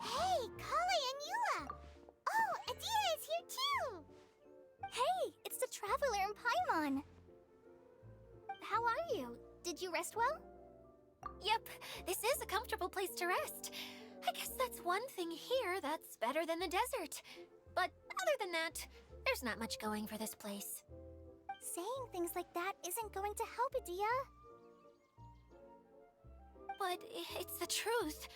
Hey, Kale and Eula! Oh, Adia is here too! Hey, it's the Traveler and Paimon! How are you? Did you rest well? Yep, this is a comfortable place to rest. I guess that's one thing here that's better than the desert. But other than that, there's not much going for this place. Saying things like that isn't going to help, Adia. But it's the truth.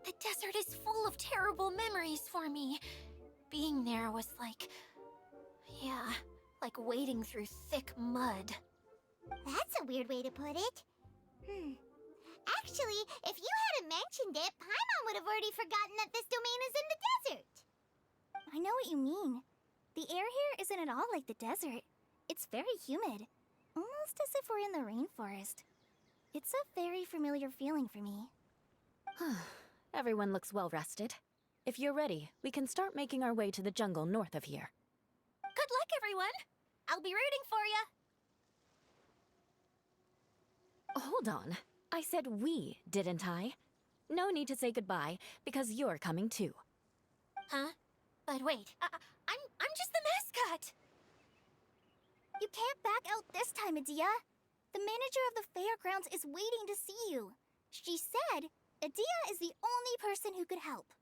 The desert is full of terrible memories for me. Being there was like... yeah, like wading through thick mud. That's a weird way to put it. Actually, if you hadn't mentioned it, Paimon would have already forgotten that this domain is in the desert. I know what you mean. The air here isn't at all like the desert. It's very humid. Almost as if we're in the rainforest. It's a very familiar feeling for me. Everyone looks well rested. If you're ready, we can start making our way to the jungle north of here. Good luck, everyone! I'll be rooting for you! Hold on. I said we, didn't I? No need to say goodbye, because you're coming too. Huh? But wait, I'm just the mascot! You can't back out this time, Adia. The manager of the fairgrounds is waiting to see you. She said Adia is the only person who could help.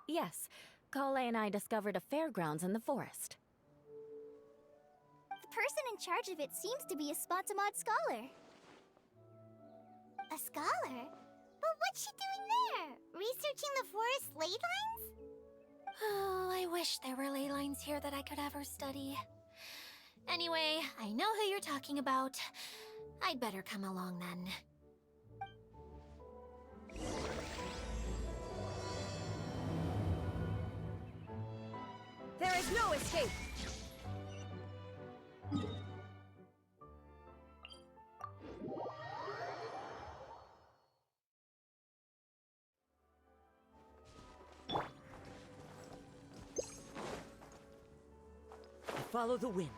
Yes, Kale and I discovered a fairgrounds in the forest. The person in charge of it seems to be a Spontamod scholar. A scholar? But what's she doing there? Researching the forest ley lines? Oh, I wish there were ley lines here that I could ever study. Anyway, I know who you're talking about. I'd better come along then. There is no escape! Follow the wind.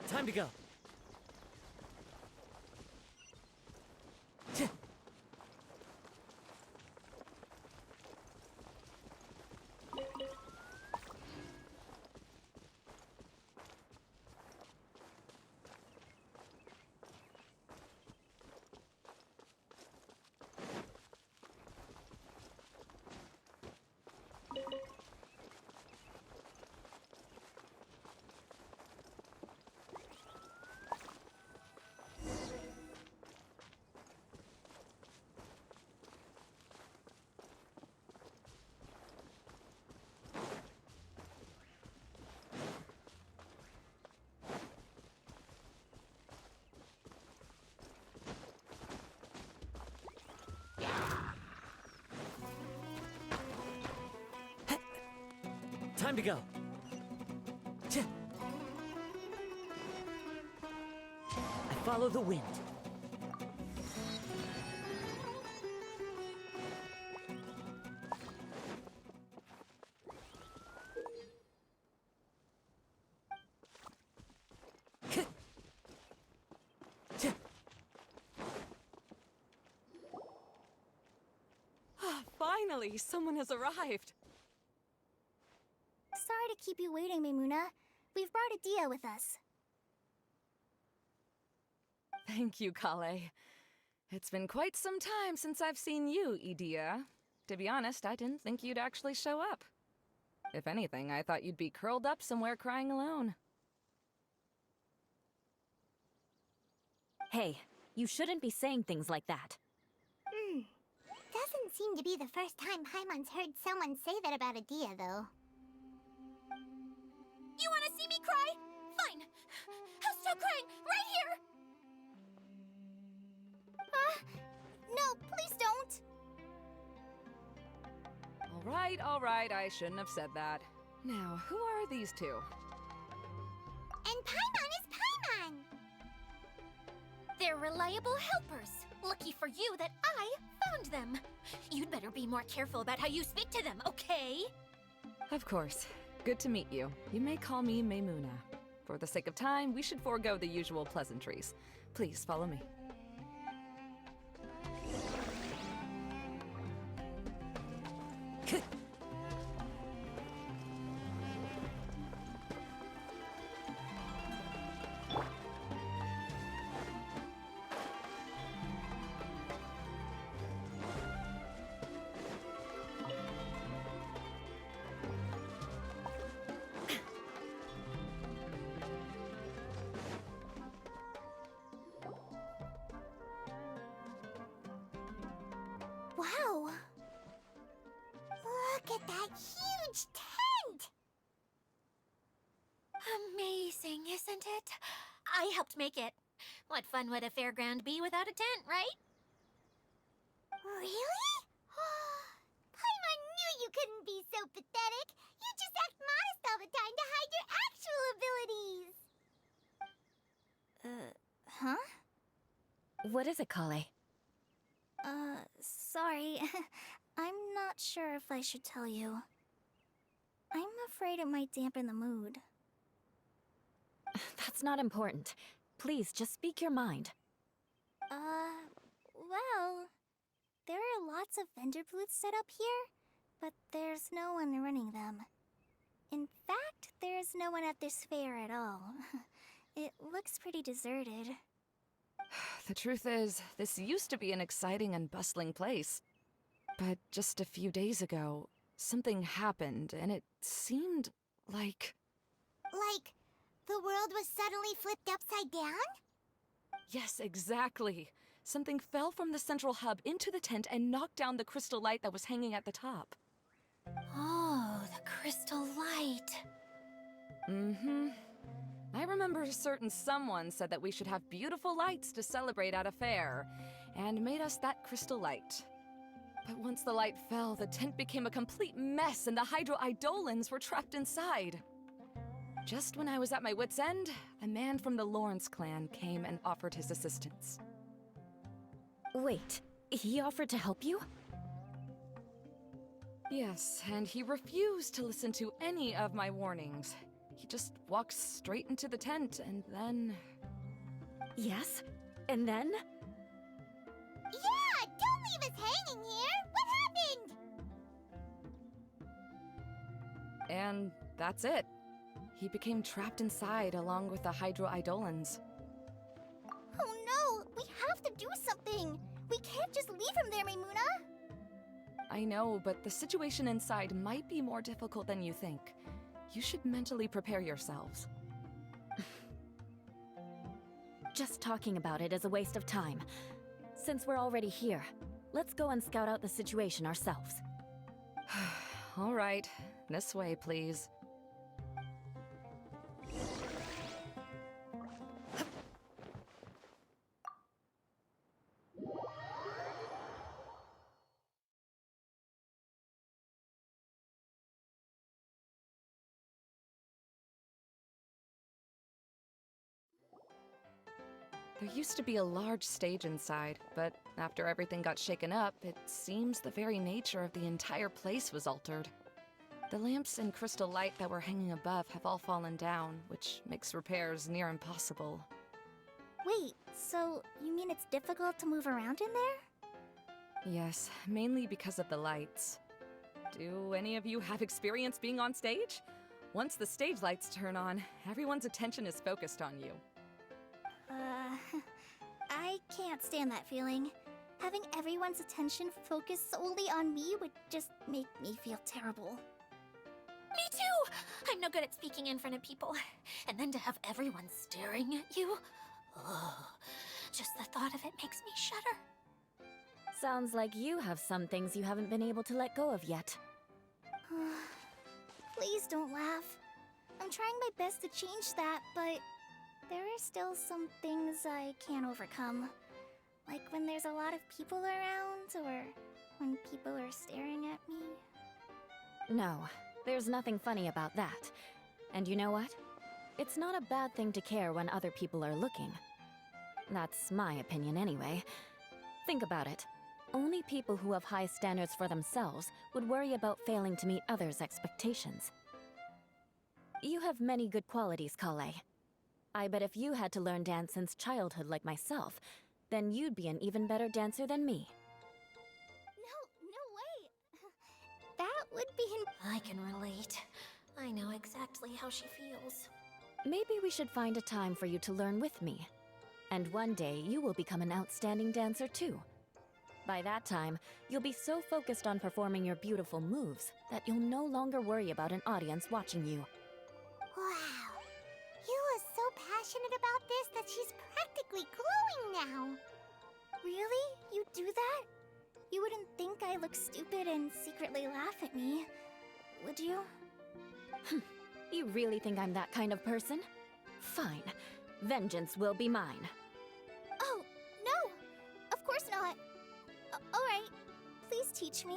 Time to go. Time to go. I follow the wind. Finally, someone has arrived. Sorry to keep you waiting, Maimuna. We've brought Adia with us. Thank you, Kale. It's been quite some time since I've seen you, Idia. To be honest, I didn't think you'd actually show up. If anything, I thought you'd be curled up somewhere crying alone. Hey, you shouldn't be saying things like that. Doesn't seem to be the first time Paimon's heard someone say that about Adia, though. You wanna see me cry? Fine. I'll stop crying right here! No, please don't! All right, I shouldn't have said that. Now, who are these two? And Paimon is Paimon! They're reliable helpers. Lucky for you that I found them. You'd better be more careful about how you speak to them, okay? Of course. Good to meet you. You may call me Maymuna. For the sake of time, we should forego the usual pleasantries. Please follow me. Wow! Look at that huge tent! Amazing, isn't it? I helped make it. What fun would a fairground be without a tent, right? Really? Paimon knew you couldn't be so pathetic. You just act modest all the time to hide your actual abilities. Huh? What is it, Kale? Sorry. I'm not sure if I should tell you. I'm afraid it might dampen the mood. That's not important. Please, just speak your mind. Well, there are lots of vendor booths set up here, but there's no one running them. In fact, there's no one at this fair at all. It looks pretty deserted. The truth is, this used to be an exciting and bustling place. But just a few days ago, something happened, and it seemed like... Like, the world was suddenly flipped upside down? Yes, exactly. Something fell from the central hub into the tent and knocked down the crystal light that was hanging at the top. Oh, the crystal light. Mm-hmm. I remember a certain someone said that we should have beautiful lights to celebrate at a fair, and made us that crystal light. But once the light fell, the tent became a complete mess and the Hydro-Eidolons were trapped inside. Just when I was at my wit's end, a man from the Lawrence clan came and offered his assistance. Wait, he offered to help you? Yes, and he refused to listen to any of my warnings. He just walked straight into the tent, and then... Yes? And then? Yeah! Don't leave us hanging here! What happened? And that's it. He became trapped inside along with the Hydro-Eidolons. Oh no! We have to do something! We can't just leave him there, Maymuna! I know, but the situation inside might be more difficult than you think. You should mentally prepare yourselves. Just talking about it is a waste of time. Since we're already here, let's go and scout out the situation ourselves. All right, this way, please. There used to be a large stage inside, but after everything got shaken up, it seems the very nature of the entire place was altered. The lamps and crystal light that were hanging above have all fallen down, which makes repairs near impossible. Wait, so you mean it's difficult to move around in there? Yes, mainly because of the lights. Do any of you have experience being on stage? Once the stage lights turn on, everyone's attention is focused on you. I can't stand that feeling. Having everyone's attention focused solely on me would just make me feel terrible. Me too! I'm no good at speaking in front of people. And then to have everyone staring at you? Ugh. Just the thought of it makes me shudder. Sounds like you have some things you haven't been able to let go of yet. Please don't laugh. I'm trying my best to change that, but there are still some things I can't overcome. Like when there's a lot of people around, or when people are staring at me. No, there's nothing funny about that. And you know what? It's not a bad thing to care when other people are looking. That's my opinion anyway. Think about it. Only people who have high standards for themselves would worry about failing to meet others' expectations. You have many good qualities, Kale. I bet if you had to learn dance since childhood like myself, then you'd be an even better dancer than me. No way! That would be I can relate. I know exactly how she feels. Maybe we should find a time for you to learn with me. And one day, you will become an outstanding dancer too. By that time, you'll be so focused on performing your beautiful moves that you'll no longer worry about an audience watching you. Wow. You is so passionate about this that she's practically glowing now. Really? You do that? You wouldn't think I look stupid and secretly laugh at me, would you? You really think I'm that kind of person? Fine. Vengeance will be mine. Oh, no! Of course not. Alright, please teach me.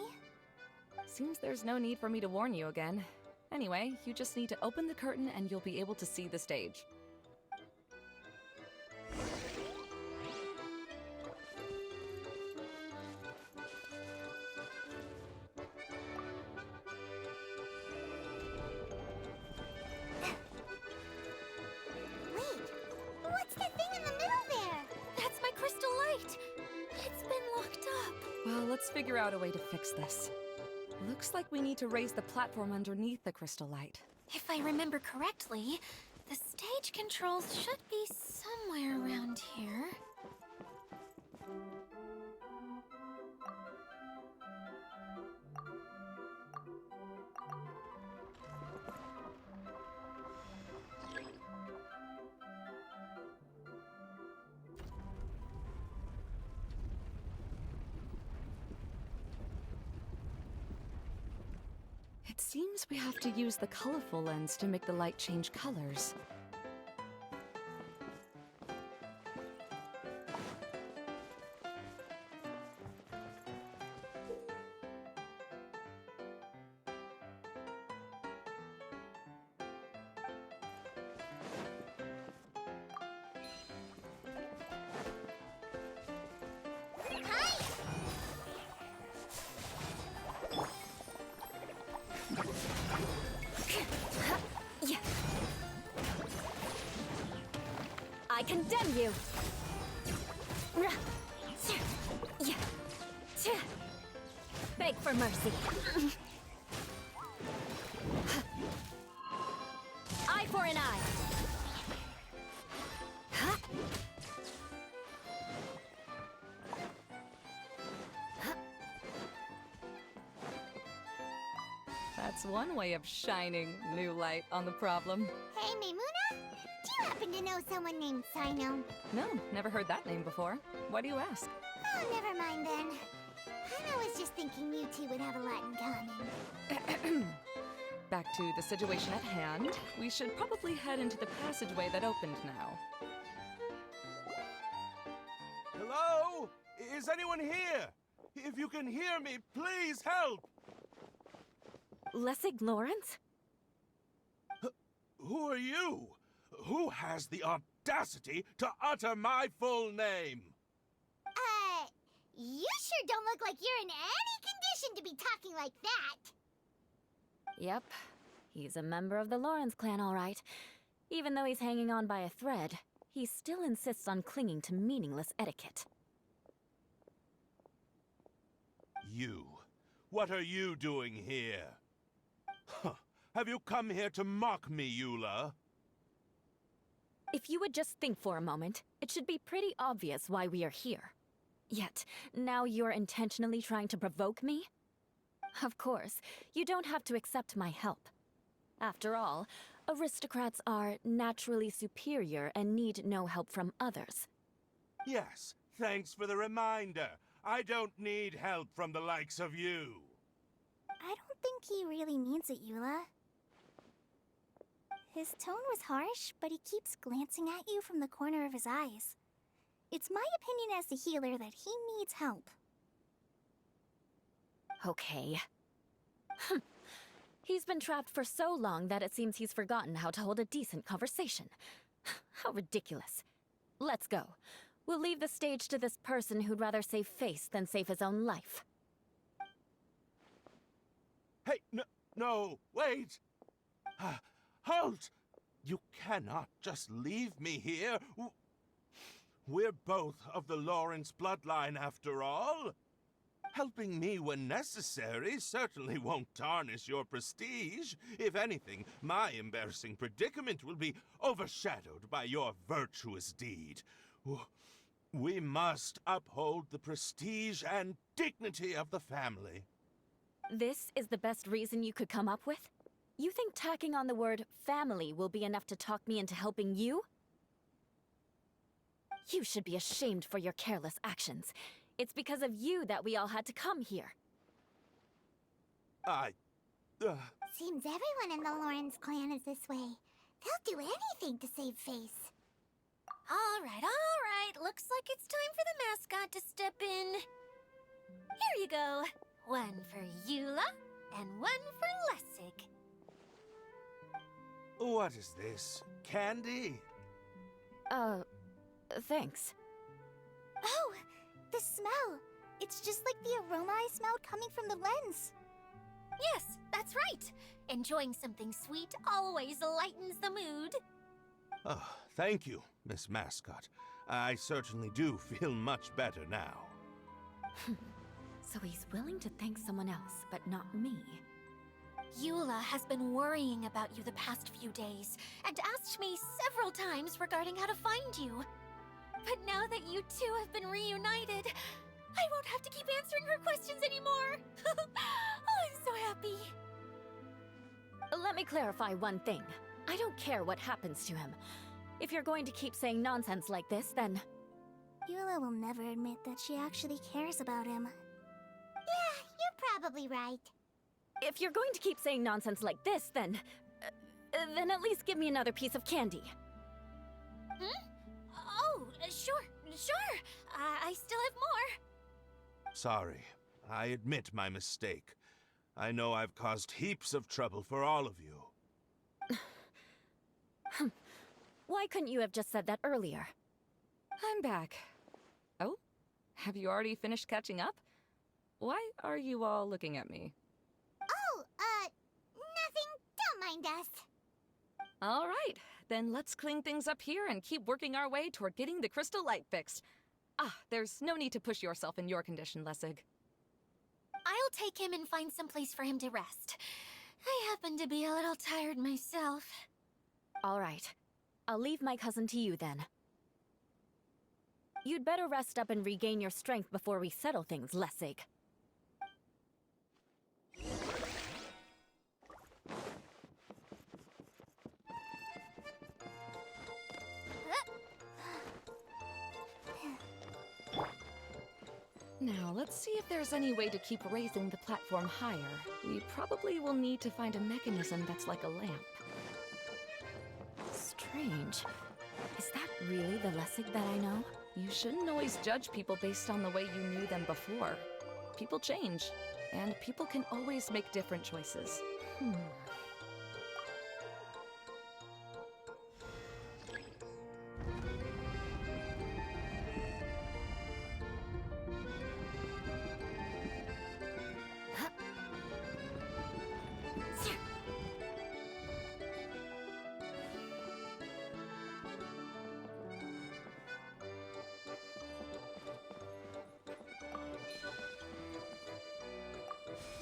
Seems there's no need for me to warn you again. Anyway, you just need to open the curtain and you'll be able to see the stage. Wait, what's that thing in the middle there? That's my crystal light! It's been locked up. Well, let's figure out a way to fix this. Looks like we need to raise the platform underneath the crystal light. If I remember correctly, the stage controls should be somewhere around here. It seems we have to use the colorful lens to make the light change colors. I condemn you! Beg for mercy. Eye for an eye. That's one way of shining new light on the problem. Hey, Maimuna? Do you happen to know someone named Sino? No, never heard that name before. Why do you ask? Oh, never mind then. I was just thinking you two would have a lot in common. Back to the situation at hand. We should probably head into the passageway that opened now. Hello? Is anyone here? If you can hear me, please help! Lessig Lawrence? Who are you? Who has the audacity to utter my full name? You sure don't look like you're in any condition to be talking like that. Yep. He's a member of the Lawrence clan, all right. Even though he's hanging on by a thread, he still insists on clinging to meaningless etiquette. You. What are you doing here? Huh. Have you come here to mock me, Eula? If you would just think for a moment, it should be pretty obvious why we are here. Yet, now you're intentionally trying to provoke me? Of course, you don't have to accept my help. After all, aristocrats are naturally superior and need no help from others. Yes, thanks for the reminder. I don't need help from the likes of you. I don't think he really means it, Eula. His tone was harsh, but he keeps glancing at you from the corner of his eyes. It's my opinion as the healer that he needs help. Okay. He's been trapped for so long that it seems he's forgotten how to hold a decent conversation. How ridiculous. Let's go. We'll leave the stage to this person who'd rather save face than save his own life. Hey, no, wait! Halt! You cannot just leave me here. We're both of the Lawrence bloodline, after all. Helping me when necessary certainly won't tarnish your prestige. If anything, my embarrassing predicament will be overshadowed by your virtuous deed. We must uphold the prestige and dignity of the family. This is the best reason you could come up with? You think tacking on the word family will be enough to talk me into helping you? You should be ashamed for your careless actions. It's because of you that we all had to come here. Seems everyone in the Lawrence clan is this way. They'll do anything to save face. All right. Looks like it's time for the mascot to step in. Here you go. One for Eula, and one for Lessig. What is this? Candy? Thanks. Oh, the smell. It's just like the aroma I smelled coming from the lens. Yes, that's right. Enjoying something sweet always lightens the mood. Oh, thank you, Miss Mascot. I certainly do feel much better now. So he's willing to thank someone else, but not me. Eula has been worrying about you the past few days, and asked me several times regarding how to find you. But now that you two have been reunited, I won't have to keep answering her questions anymore. Oh, I'm so happy. Let me clarify one thing. I don't care what happens to him. If you're going to keep saying nonsense like this, then... Eula will never admit that she actually cares about him. Yeah, you're probably right. If you're going to keep saying nonsense like this, then at least give me another piece of candy. Oh, sure. I still have more. Sorry, I admit my mistake. I know I've caused heaps of trouble for all of you. Why couldn't you have just said that earlier? I'm back. Oh? Have you already finished catching up? Why are you all looking at me? Oh, nothing. Don't mind us. All right, then let's clean things up here and keep working our way toward getting the crystal light fixed. There's no need to push yourself in your condition, Lessig. I'll take him and find some place for him to rest. I happen to be a little tired myself. All right. I'll leave my cousin to you then. You'd better rest up and regain your strength before we settle things, Lessig. Now, let's see if there's any way to keep raising the platform higher. We probably will need to find a mechanism that's like a lamp. Strange. Is that really the Lessig that I know? You shouldn't always judge people based on the way you knew them before. People change, and people can always make different choices.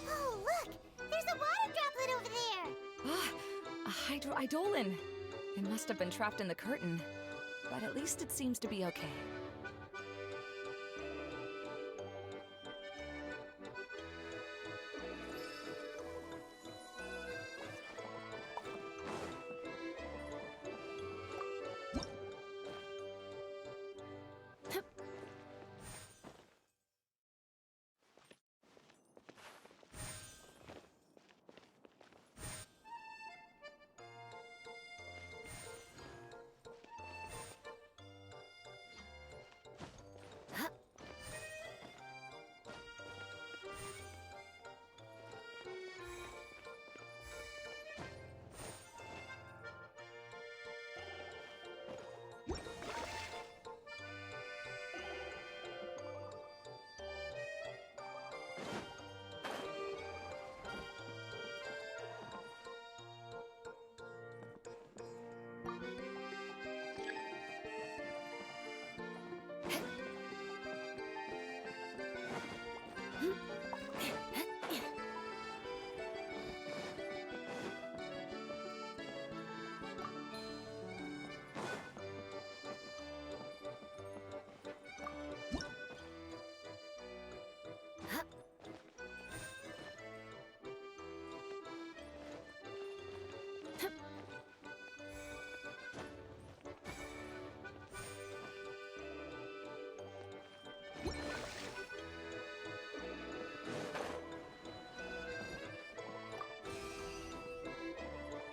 Oh, look! There's a water droplet over there! A hydroidolin! It must have been trapped in the curtain, but at least it seems to be okay.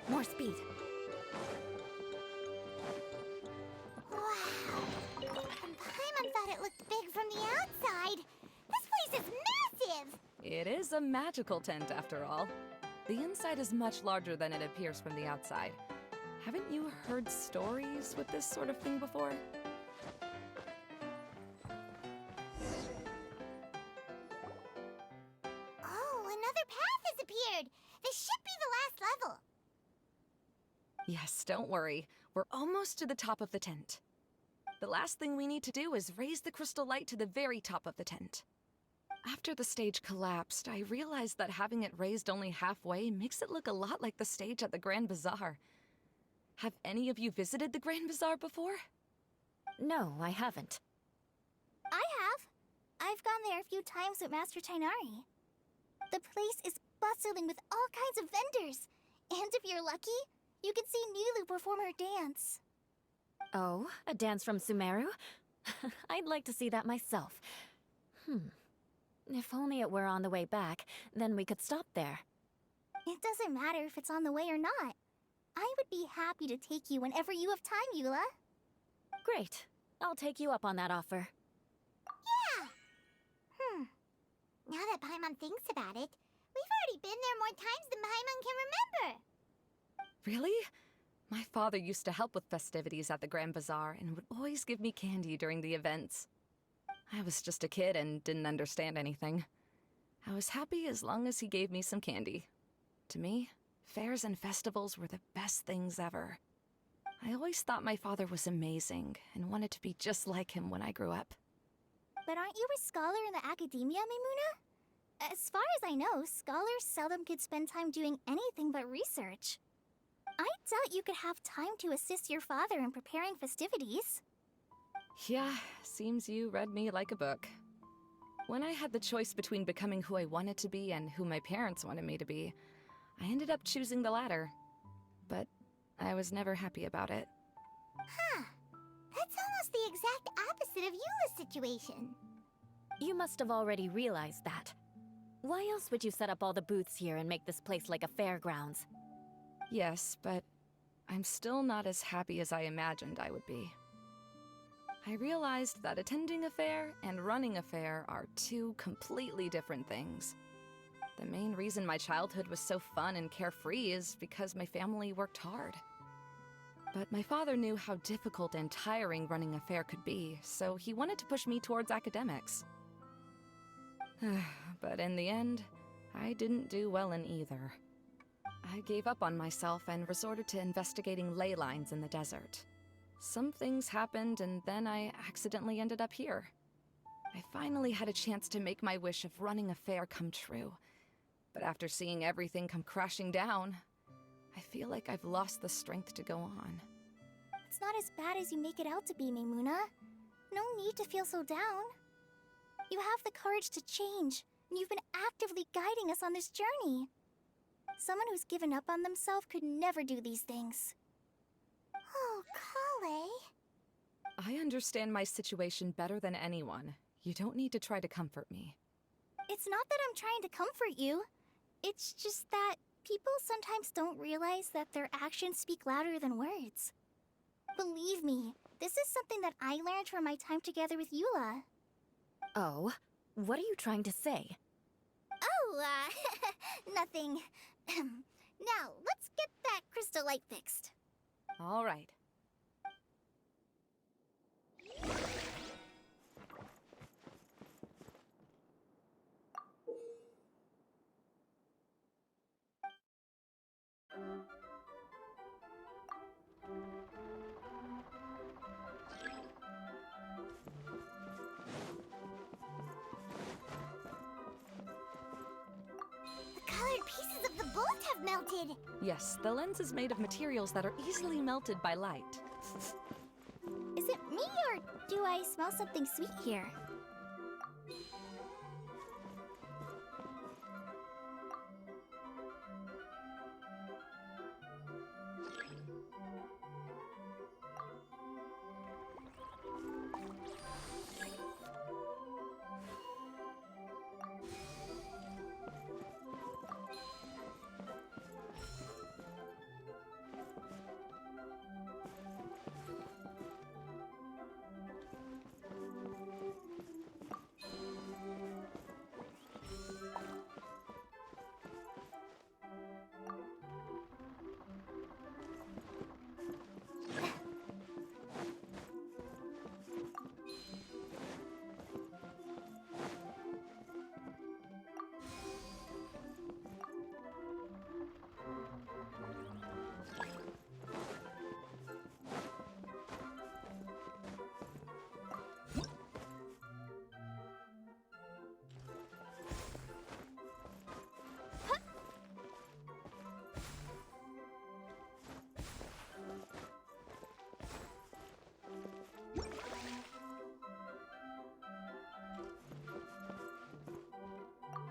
More speed. Wow. And Paimon thought it looked big from the outside. This place is massive! It is a magical tent, after all. The inside is much larger than it appears from the outside. Haven't you heard stories with this sort of thing before? Oh, another path has appeared! This should be the last level. Yes, don't worry. We're almost to the top of the tent. The last thing we need to do is raise the crystal light to the very top of the tent. After the stage collapsed, I realized that having it raised only halfway makes it look a lot like the stage at the Grand Bazaar. Have any of you visited the Grand Bazaar before? No, I haven't. I have. I've gone there a few times with Master Tainari. The place is bustling with all kinds of vendors. And if you're lucky, you can see Nilu perform her dance. Oh, a dance from Sumeru? I'd like to see that myself. If only it were on the way back, then we could stop there. It doesn't matter if it's on the way or not. I would be happy to take you whenever you have time, Eula. Great. I'll take you up on that offer. Yeah! Now that Paimon thinks about it, we've already been there more times than Paimon can remember. Really? My father used to help with festivities at the Grand Bazaar and would always give me candy during the events. I was just a kid and didn't understand anything. I was happy as long as he gave me some candy. To me, fairs and festivals were the best things ever. I always thought my father was amazing and wanted to be just like him when I grew up. But aren't you a scholar in the academia, Mimuna? As far as I know, scholars seldom could spend time doing anything but research. I doubt you could have time to assist your father in preparing festivities. Yeah, seems you read me like a book. When I had the choice between becoming who I wanted to be and who my parents wanted me to be, I ended up choosing the latter. But I was never happy about it. Huh. That's almost the exact opposite of Eula's situation. You must have already realized that. Why else would you set up all the booths here and make this place like a fairgrounds? Yes, but I'm still not as happy as I imagined I would be. I realized that attending a fair and running a fair are two completely different things. The main reason my childhood was so fun and carefree is because my family worked hard. But my father knew how difficult and tiring running a fair could be, so he wanted to push me towards academics. But in the end, I didn't do well in either. I gave up on myself and resorted to investigating ley lines in the desert. Some things happened, and then I accidentally ended up here. I finally had a chance to make my wish of running a fair come true. But after seeing everything come crashing down, I feel like I've lost the strength to go on. It's not as bad as you make it out to be, Maimuna. No need to feel so down. You have the courage to change, and you've been actively guiding us on this journey. Someone who's given up on themselves could never do these things. Oh, Kale. I understand my situation better than anyone. You don't need to try to comfort me. It's not that I'm trying to comfort you. It's just that people sometimes don't realize that their actions speak louder than words. Believe me, this is something that I learned from my time together with Eula. Oh, what are you trying to say? Oh, nothing. Now, let's get that crystal light fixed. All right. The colored pieces of the bolt have melted. Yes, the lens is made of materials that are easily melted by light. Is it me, or do I smell something sweet here?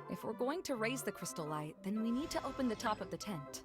If we're going to raise the crystal light, then we need to open the top of the tent.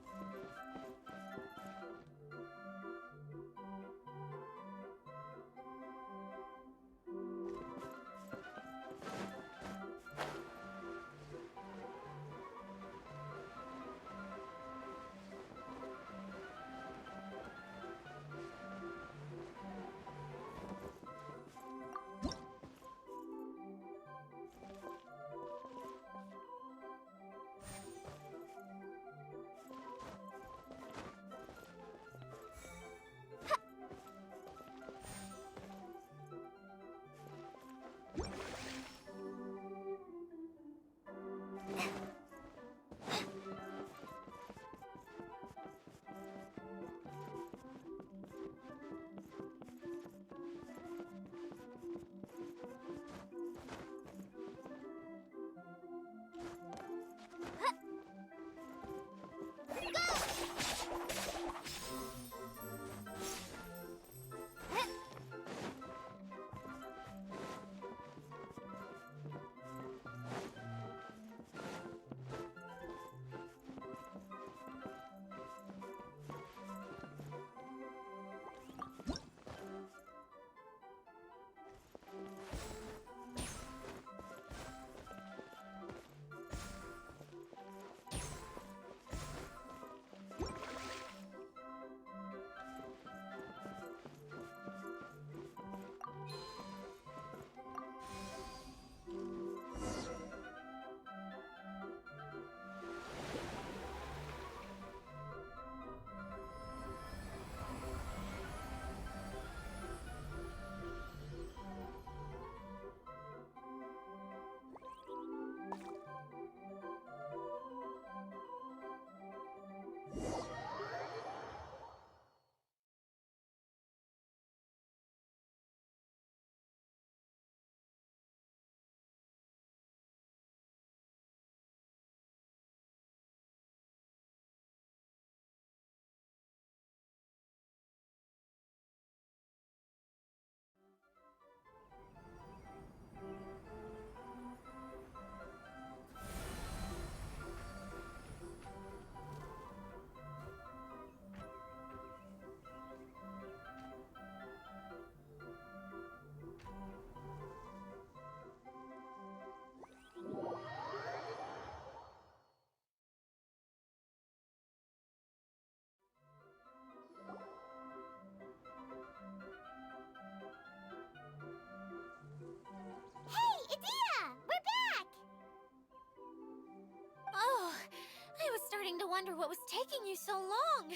wonder what was taking you so long.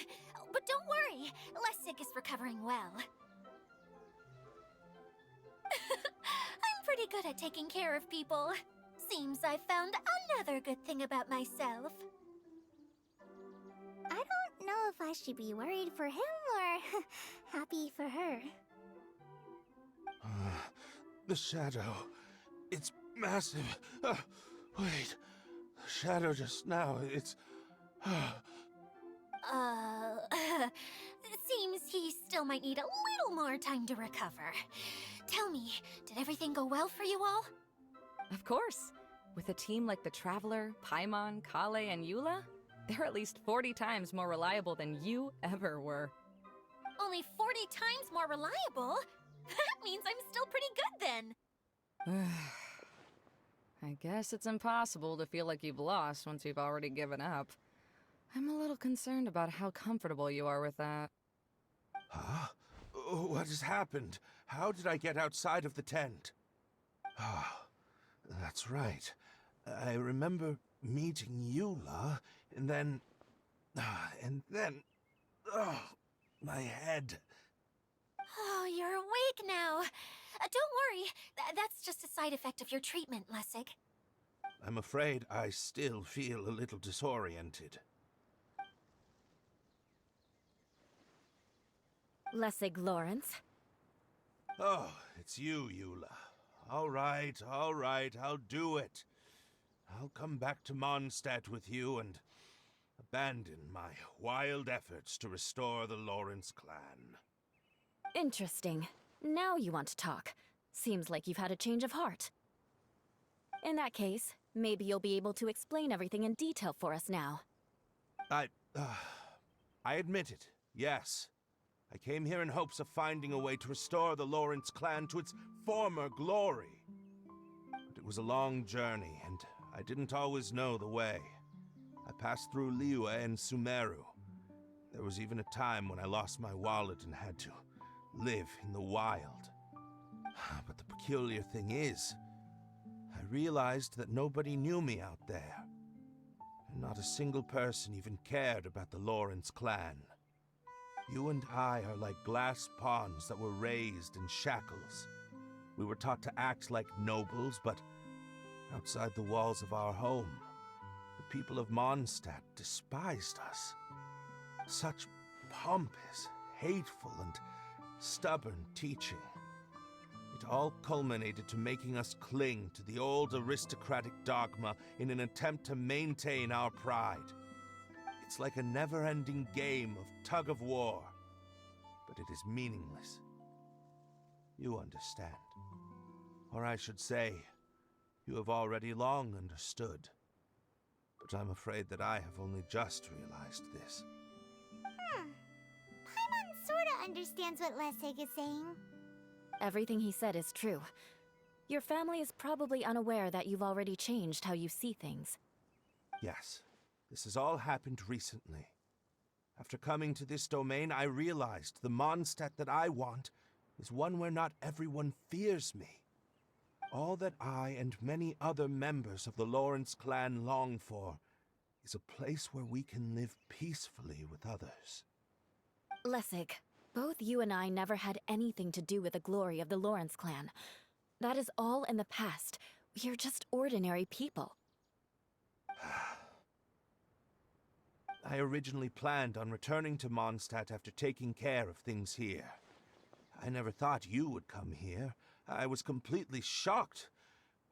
But don't worry, Lessig is recovering well. I'm pretty good at taking care of people. Seems I found another good thing about myself. I don't know if I should be worried for him or happy for her. The shadow. It's massive. Wait. The shadow just now, it's... It seems he still might need a little more time to recover. Tell me, did everything go well for you all? Of course. With a team like the Traveler, Paimon, Kale, and Eula, they're at least 40 times more reliable than you ever were. Only 40 times more reliable? That means I'm still pretty good then. I guess it's impossible to feel like you've lost once you've already given up. I'm a little concerned about how comfortable you are with that. Huh? What has happened? How did I get outside of the tent? Ah, that's right. I remember meeting Eula, and then... Oh, my head. Oh, you're awake now. Don't worry, that's just a side effect of your treatment, Lessig. I'm afraid I still feel a little disoriented. Lessig Lawrence. Oh, it's you, Eula. All right, I'll do it. I'll come back to Mondstadt with you and abandon my wild efforts to restore the Lawrence clan. Interesting. Now you want to talk. Seems like you've had a change of heart. In that case, maybe you'll be able to explain everything in detail for us now. I admit it, yes. I came here in hopes of finding a way to restore the Lawrence clan to its former glory. But it was a long journey, and I didn't always know the way. I passed through Liyue and Sumeru. There was even a time when I lost my wallet and had to live in the wild. But the peculiar thing is, I realized that nobody knew me out there. And not a single person even cared about the Lawrence clan. You and I are like glass pawns that were raised in shackles. We were taught to act like nobles, but outside the walls of our home, the people of Mondstadt despised us. Such pompous, hateful, and stubborn teaching. It all culminated to making us cling to the old aristocratic dogma in an attempt to maintain our pride. It's like a never-ending game of tug-of-war, but it is meaningless. You understand. Or I should say, you have already long understood. But I'm afraid that I have only just realized this. Paimon sorta understands what Lessig is saying. Everything he said is true. Your family is probably unaware that you've already changed how you see things. Yes, this has all happened recently. After coming to this domain, I realized the Mondstadt that I want is one where not everyone fears me. All that I and many other members of the Lawrence clan long for is a place where we can live peacefully with others. Lessig, both you and I never had anything to do with the glory of the Lawrence clan. That is all in the past. We are just ordinary people. I originally planned on returning to Mondstadt after taking care of things here. I never thought you would come here. I was completely shocked,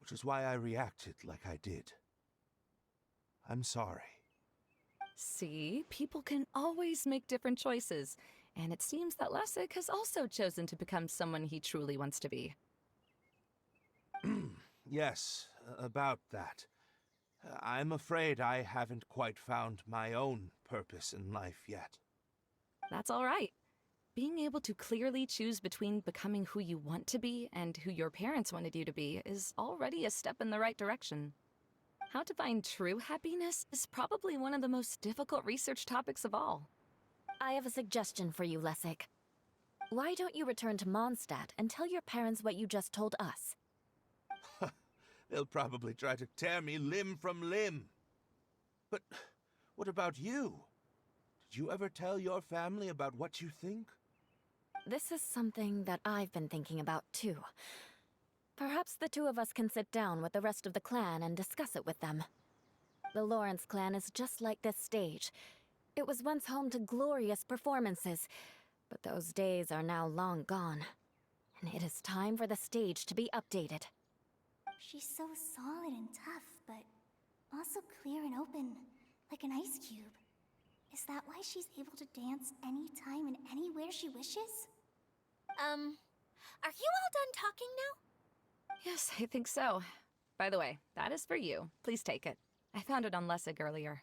which is why I reacted like I did. I'm sorry. See, people can always make different choices, and it seems that Lessig has also chosen to become someone he truly wants to be. Yes, about that. I'm afraid I haven't quite found my own purpose in life yet. That's all right. Being able to clearly choose between becoming who you want to be and who your parents wanted you to be is already a step in the right direction. How to find true happiness is probably one of the most difficult research topics of all. I have a suggestion for you, Lessig. Why don't you return to Mondstadt and tell your parents what you just told us? They'll probably try to tear me limb from limb. But What about you? Did you ever tell your family about what you think? This is something that I've been thinking about, too. Perhaps the two of us can sit down with the rest of the clan and discuss it with them. The Lawrence clan is just like this stage. It was once home to glorious performances, but those days are now long gone. And it is time for the stage to be updated. She's so solid and tough, but also clear and open, like an ice cube. Is that why she's able to dance anytime and anywhere she wishes? Are you all done talking now? Yes, I think so. By the way, that is for you. Please take it. I found it on Lessig earlier.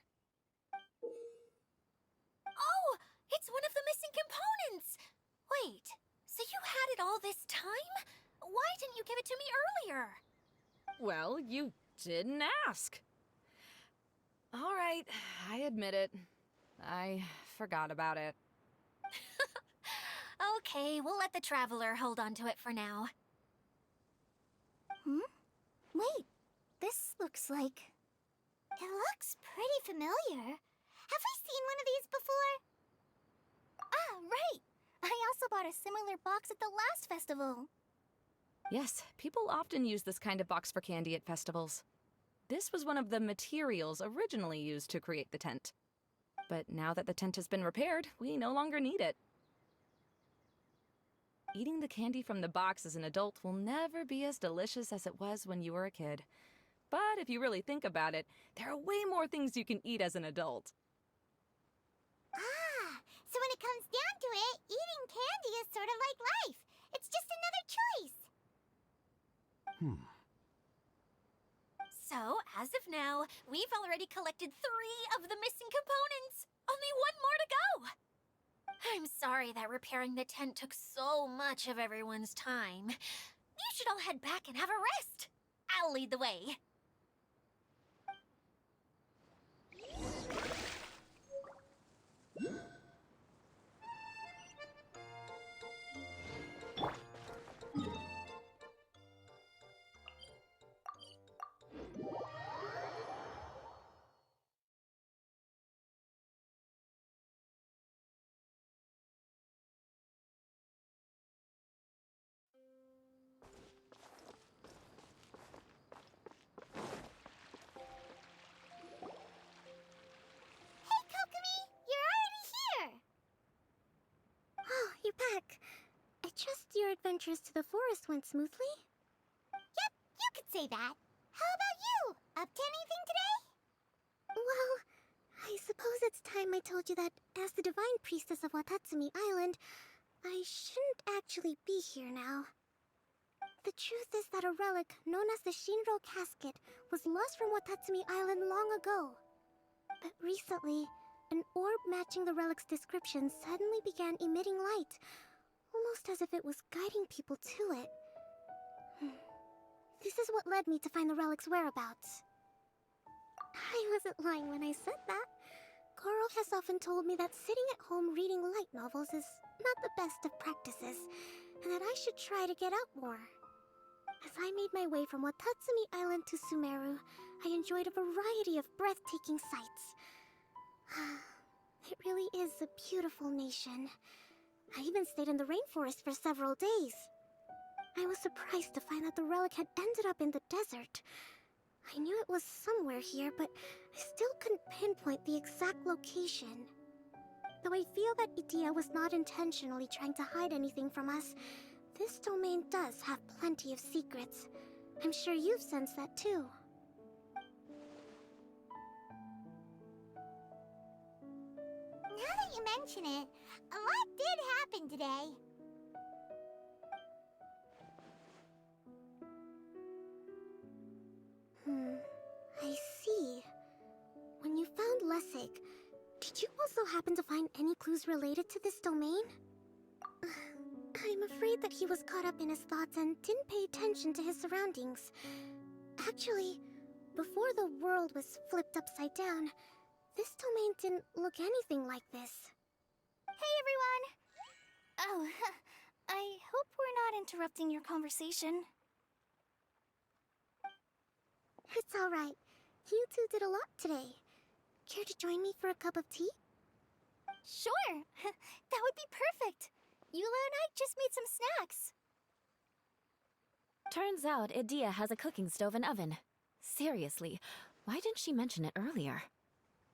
Oh, it's one of the missing components! Wait, so you had it all this time? Why didn't you give it to me earlier? Well, you didn't ask. All right, I admit it. I forgot about it. Okay, we'll let the Traveler hold on to it for now. Wait, this looks like... It looks pretty familiar. Have we seen one of these before? Ah, right! I also bought a similar box at the last festival. Yes, people often use this kind of box for candy at festivals. This was one of the materials originally used to create the tent. But now that the tent has been repaired, we no longer need it. Eating the candy from the box as an adult will never be as delicious as it was when you were a kid. But if you really think about it, there are way more things you can eat as an adult. Ah, so when it comes down to it, eating candy is sort of like life. It's just another choice. So, as of now, we've already collected 3 of the missing components. Only 1 more to go. I'm sorry that repairing the tent took so much of everyone's time. You should all head back and have a rest. I'll lead the way. Hey, Kokomi! You're already here! Oh, you're back. I trust your adventures to the forest went smoothly? Yep, you could say that. How about you? Up to anything today? Well, I suppose it's time I told you that as the divine priestess of Watatsumi Island, I shouldn't actually be here now. The truth is that a relic known as the Shinro Casket was lost from Watatsumi Island long ago. But recently, an orb matching the relic's description suddenly began emitting light, almost as if it was guiding people to it. This is what led me to find the relic's whereabouts. I wasn't lying when I said that. Carl has often told me that sitting at home reading light novels is not the best of practices, and that I should try to get out more. As I made my way from Watatsumi Island to Sumeru, I enjoyed a variety of breathtaking sights. It really is a beautiful nation. I even stayed in the rainforest for several days. I was surprised to find that the relic had ended up in the desert. I knew it was somewhere here, but I still couldn't pinpoint the exact location. Though I feel that Idia was not intentionally trying to hide anything from us, this domain does have plenty of secrets. I'm sure you've sensed that too. Now that you mention it, a lot did happen today. I see. When you found Lessig, did you also happen to find any clues related to this domain? I'm afraid that he was caught up in his thoughts and didn't pay attention to his surroundings. Actually, before the world was flipped upside down, this domain didn't look anything like this. Hey everyone! Oh, I hope we're not interrupting your conversation. It's alright. You two did a lot today. Care to join me for a cup of tea? Sure! That would be perfect! Eula and I just made some snacks. Turns out Edea has a cooking stove and oven. Seriously, why didn't she mention it earlier?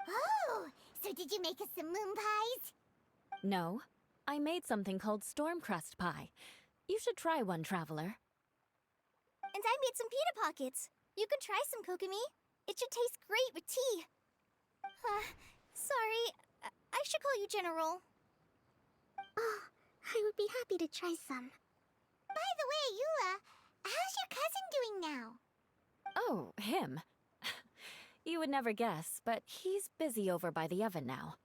Oh! So did you make us some moon pies? No, I made something called storm crust pie. You should try one, traveler. And I made some pita pockets. You could try some, Kokomi. It should taste great with tea. Sorry, I should call you General. Oh, I would be happy to try some. By the way, Eula, how's your cousin doing now? Oh, him. You would never guess, but he's busy over by the oven now.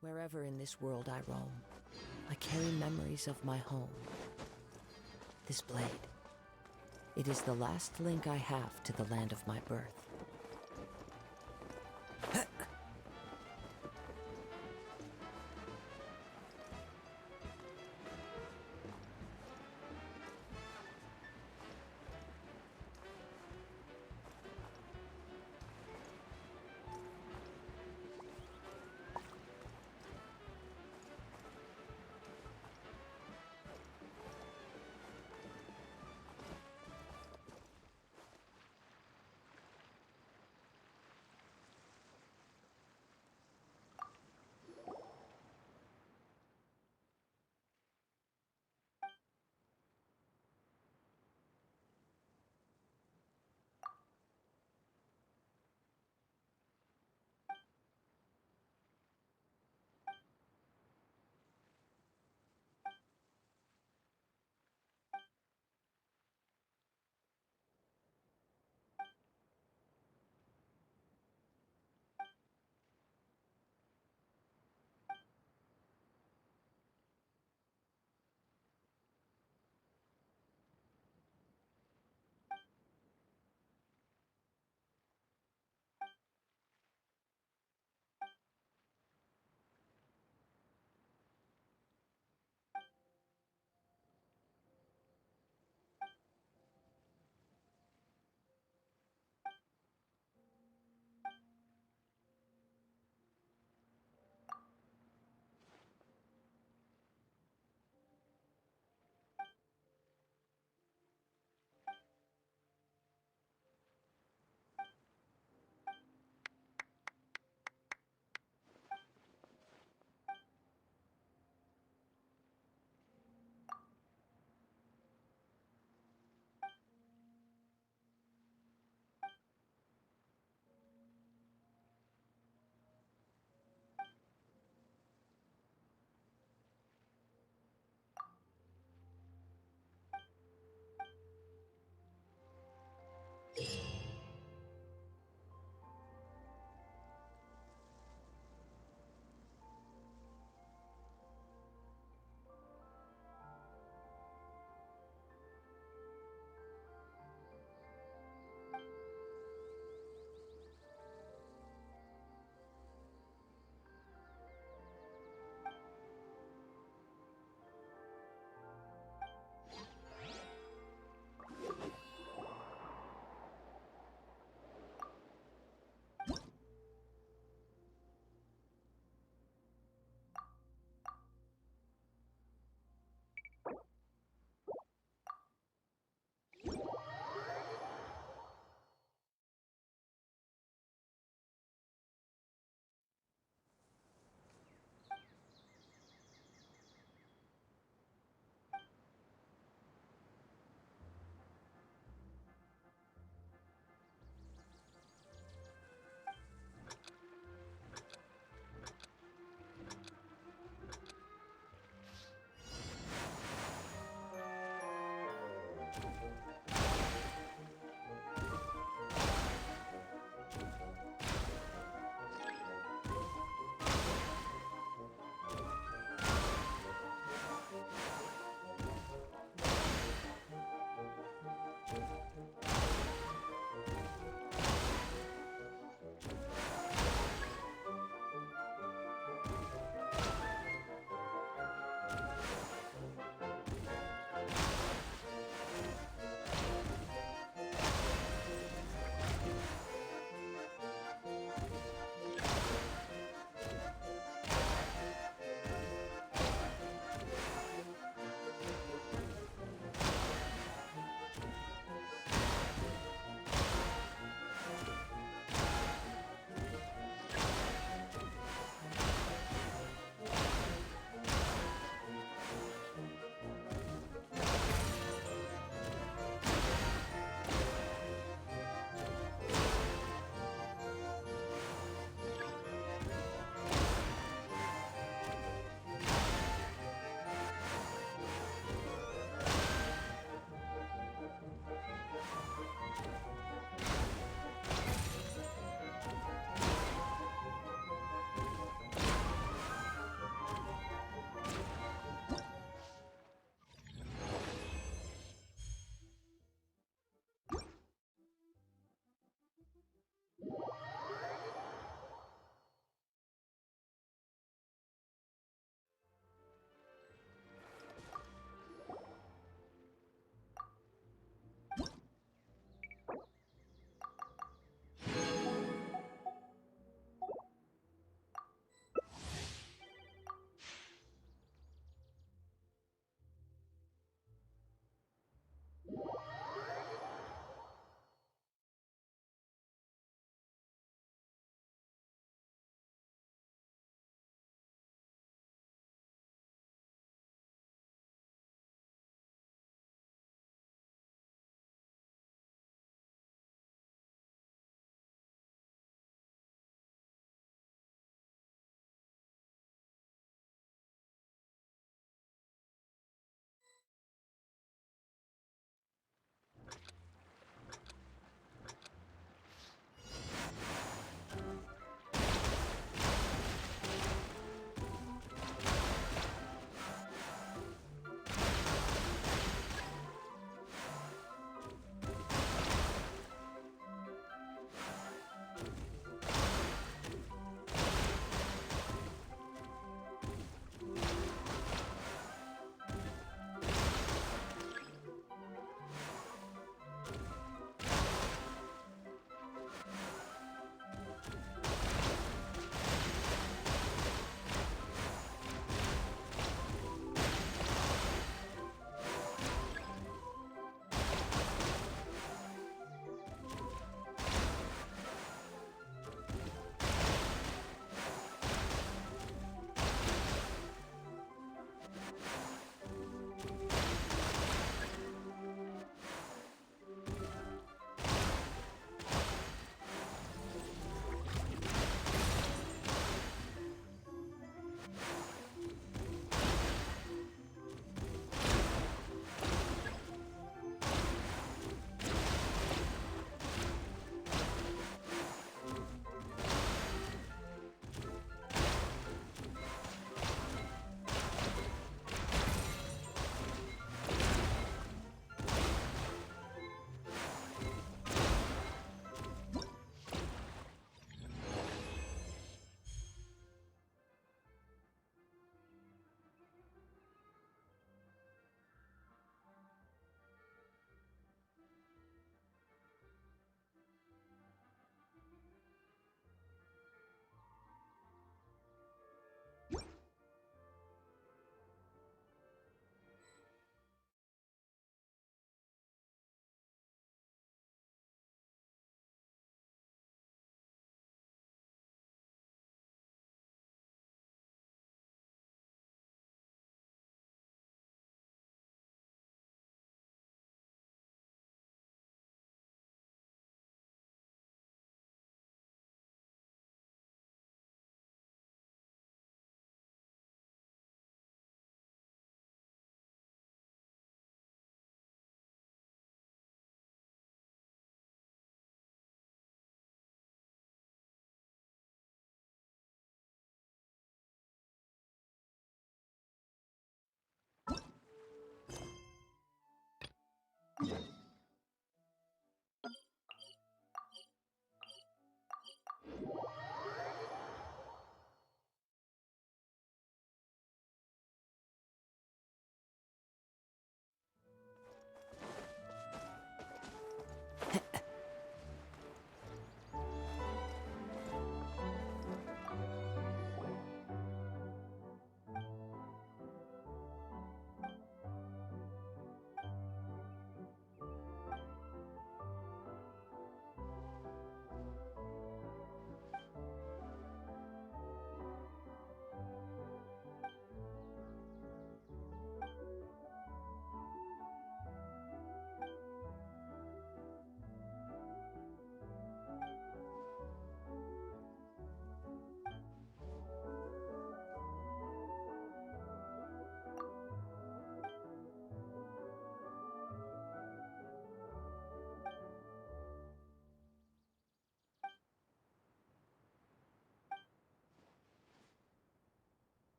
Wherever in this world I roam, I carry memories of my home. This blade, it is the last link I have to the land of my birth.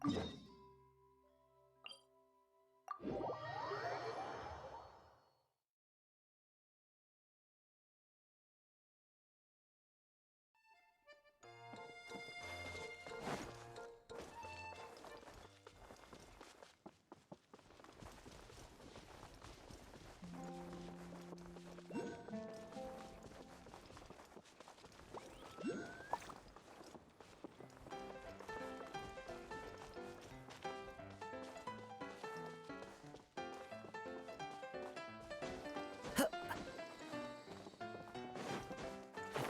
I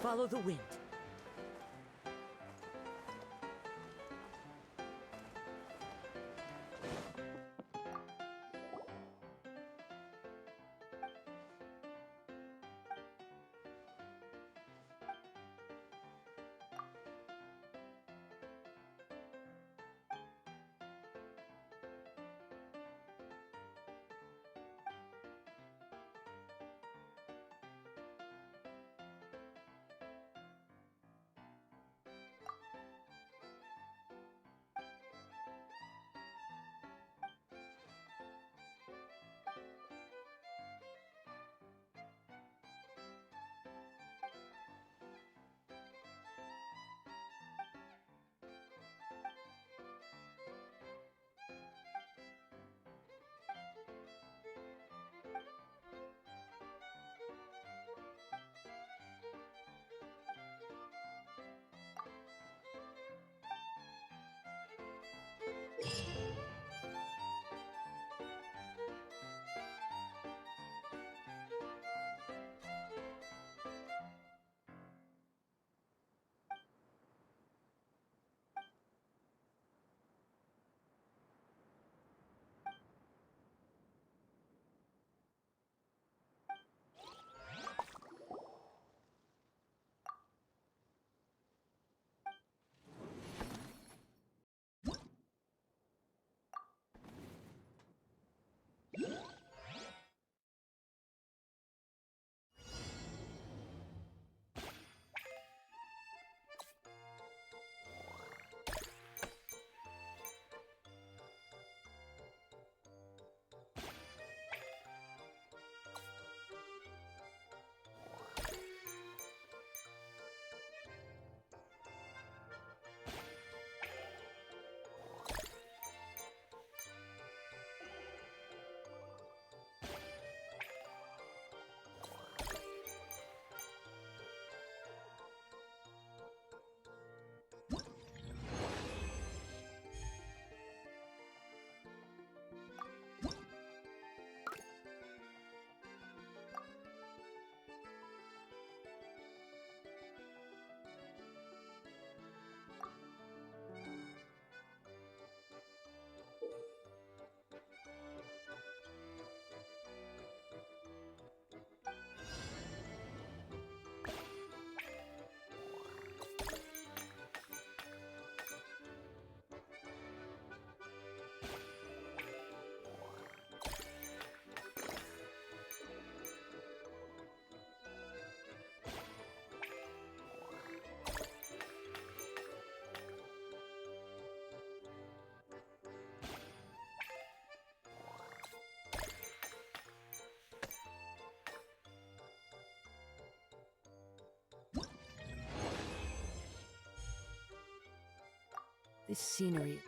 follow the wind. This scenery.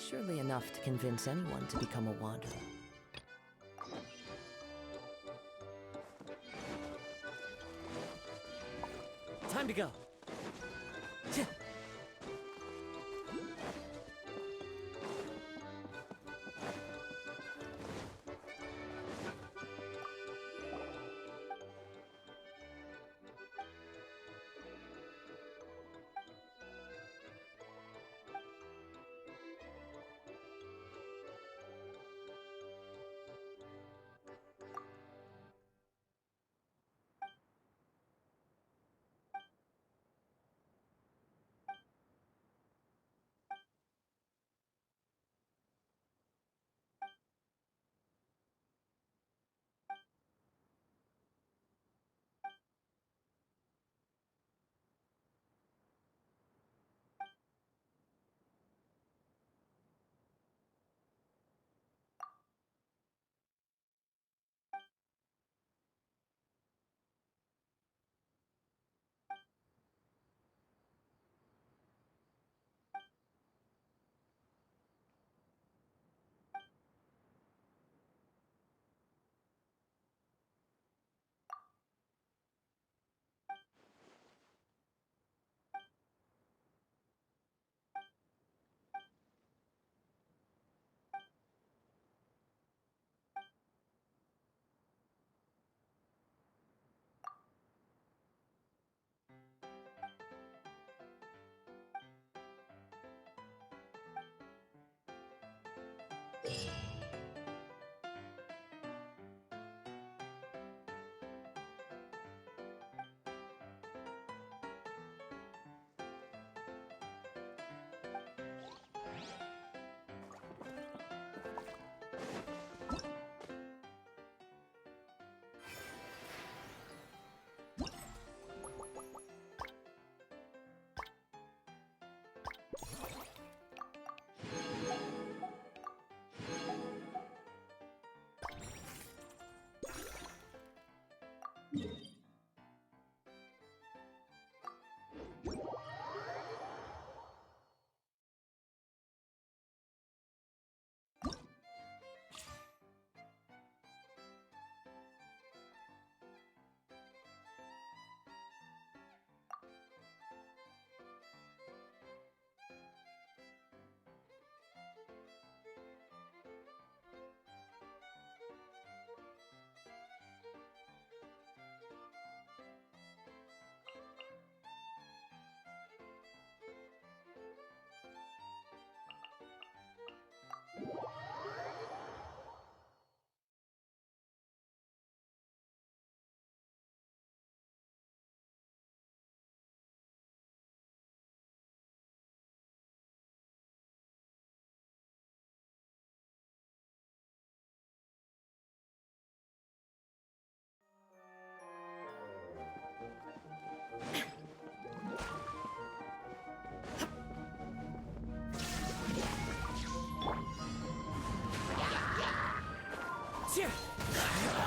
Surely enough to convince anyone to become a wanderer. Time to go.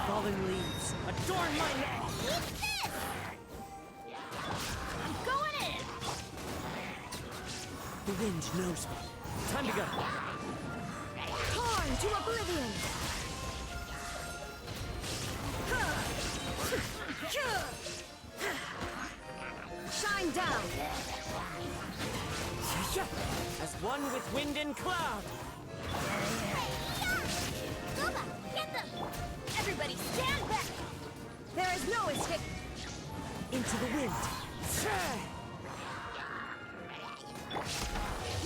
Fallen leaves adorn my neck! Eat this! I'm going in! The wind knows me. Time to go. Torn to oblivion! Shine down! As one with wind and cloud. Guba, get them! Everybody stand back! There is no escape! Into the wind.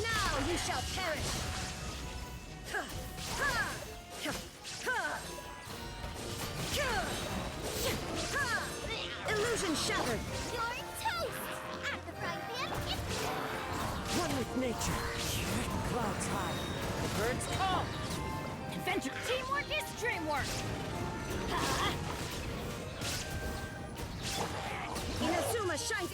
Now you shall perish! Illusion shattered! You're toast! At the frying pan, One with nature. Clouds high. The birds call. Adventure teamwork is dreamwork! Inazuma shines...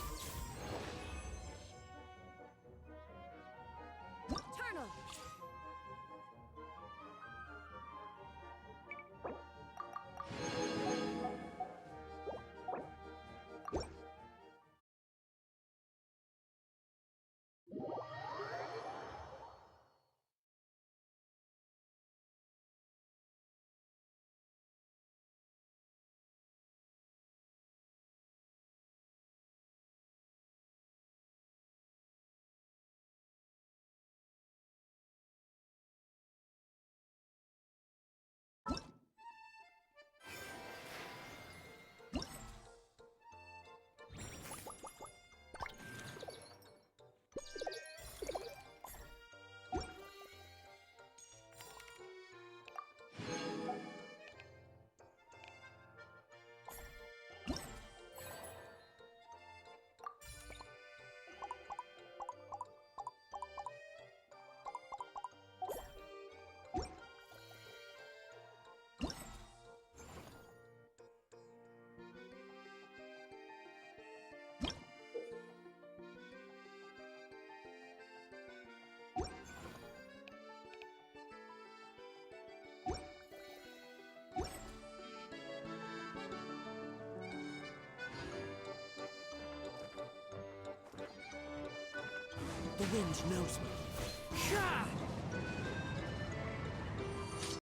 The wind knows me.